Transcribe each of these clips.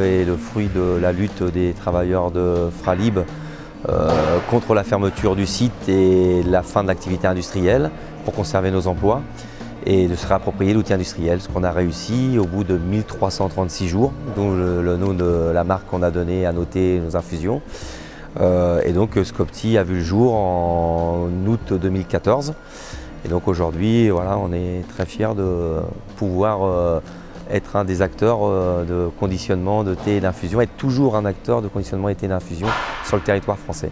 est le fruit de la lutte des travailleurs de Fralib contre la fermeture du site et la fin de l'activité industrielle pour conserver nos emplois et de se réapproprier l'outil industriel, ce qu'on a réussi au bout de 1336 jours, dont le nom de la marque qu'on a donné à noter nos infusions. Et donc Scopti a vu le jour en août 2014. Et donc aujourd'hui, voilà, on est très fiers de pouvoir être un des acteurs de conditionnement de thé et d'infusion, être toujours un acteur de conditionnement et thé d'infusion sur le territoire français.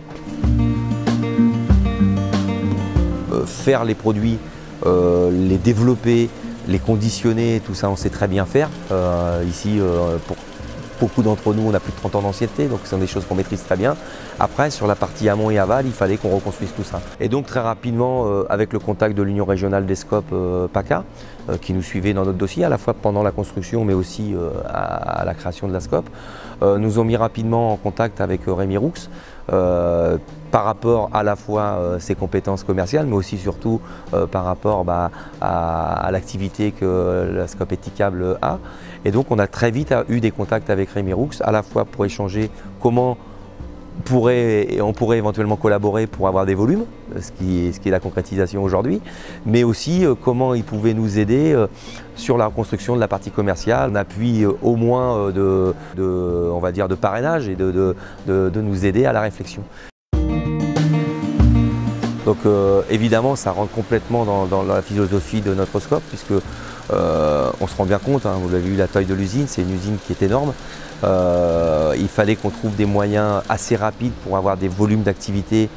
Faire les produits, les développer, les conditionner, tout ça on sait très bien faire. Ici, pour beaucoup d'entre nous, on a plus de 30 ans d'ancienneté, donc ce sont des choses qu'on maîtrise très bien. Après, sur la partie amont et aval, il fallait qu'on reconstruise tout ça. Et donc très rapidement, avec le contact de l'Union régionale des SCOP PACA, qui nous suivait dans notre dossier, à la fois pendant la construction, mais aussi à la création de la SCOP, nous ont mis rapidement en contact avec Rémi Roux, par rapport à la fois ses compétences commerciales, mais aussi surtout par rapport à l'activité que la SCOP Éthicable a. Et donc on a très vite eu des contacts avec Rémi Roux, à la fois pour échanger comment on pourrait éventuellement collaborer pour avoir des volumes, ce qui est la concrétisation aujourd'hui, mais aussi comment il pouvait nous aider sur la reconstruction de la partie commerciale, un appui au moins on va dire de parrainage et de nous aider à la réflexion. Donc évidemment ça rentre complètement dans la philosophie de notre SCOP, puisque on se rend bien compte, hein, vous l'avez vu, la taille de l'usine, c'est une usine qui est énorme. Il fallait qu'on trouve des moyens assez rapides pour avoir des volumes d'activité,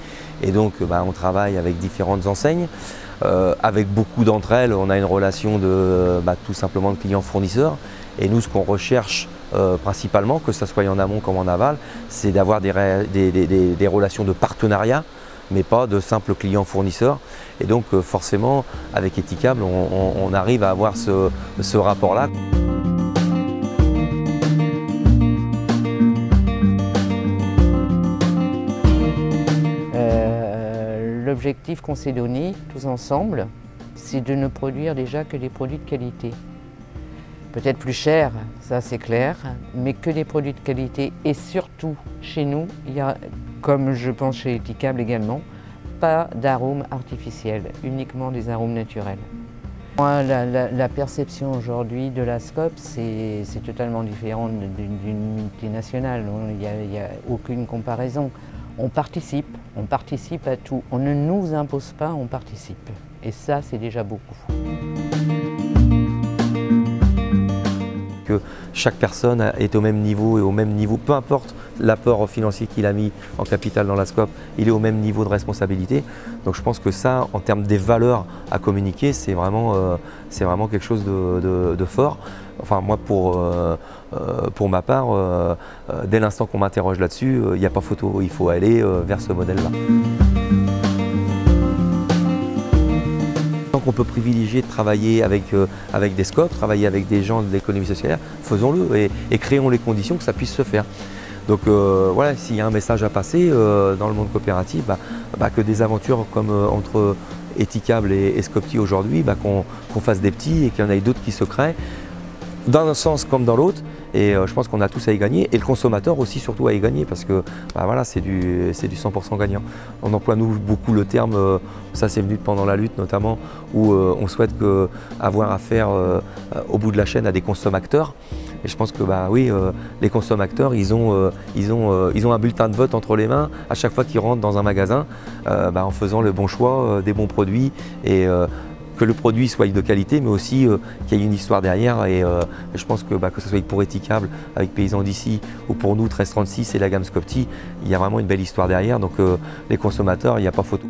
et donc on travaille avec différentes enseignes. Avec beaucoup d'entre elles, on a une relation de tout simplement de clients-fournisseurs, et nous ce qu'on recherche principalement, que ce soit en amont comme en aval, c'est d'avoir des relations de partenariat, mais pas de simples clients-fournisseurs. Et donc forcément, avec Éthicable, on arrive à avoir ce rapport-là. L'objectif qu'on s'est donné, tous ensemble, c'est de ne produire déjà que des produits de qualité. Peut-être plus cher, ça c'est clair, mais que des produits de qualité. Et surtout, chez nous, il y a, comme je pense chez Éthicable également, pas d'arômes artificiels, uniquement des arômes naturels. Moi, la perception aujourd'hui de la SCOP, c'est totalement différent d'une multinationale. Il n'y a aucune comparaison. On participe à tout. On ne nous impose pas, on participe. Et ça, c'est déjà beaucoup. Que chaque personne est au même niveau, et au même niveau, peu importe l'apport financier qu'il a mis en capital dans la SCOP, il est au même niveau de responsabilité. Donc je pense que ça, en termes des valeurs à communiquer, c'est vraiment quelque chose de fort. Enfin moi, pour ma part, dès l'instant qu'on m'interroge là-dessus, il n'y a pas photo, il faut aller vers ce modèle-là. Tant qu'on peut privilégier de travailler avec des SCOP, travailler avec des gens de l'économie sociale, faisons-le et créons les conditions que ça puisse se faire. Donc voilà, s'il y a un message à passer dans le monde coopératif, que des aventures comme entre Éthicable et Scopti aujourd'hui, qu'on fasse des petits et qu'il y en ait d'autres qui se créent, dans un sens comme dans l'autre. Et je pense qu'on a tous à y gagner, et le consommateur aussi surtout à y gagner, parce que voilà, c'est du 100% gagnant. On emploie nous beaucoup le terme, ça c'est venu pendant la lutte notamment, où on souhaite avoir affaire au bout de la chaîne à des consommateurs. Et je pense que oui, les consommateurs, ils ont un bulletin de vote entre les mains à chaque fois qu'ils rentrent dans un magasin, en faisant le bon choix, des bons produits, et que le produit soit de qualité, mais aussi qu'il y ait une histoire derrière. Et je pense que ce soit pour Éthicable, avec Paysans d'ici, ou pour nous 1336 et la gamme Scopti, il y a vraiment une belle histoire derrière. Donc les consommateurs, il n'y a pas photo.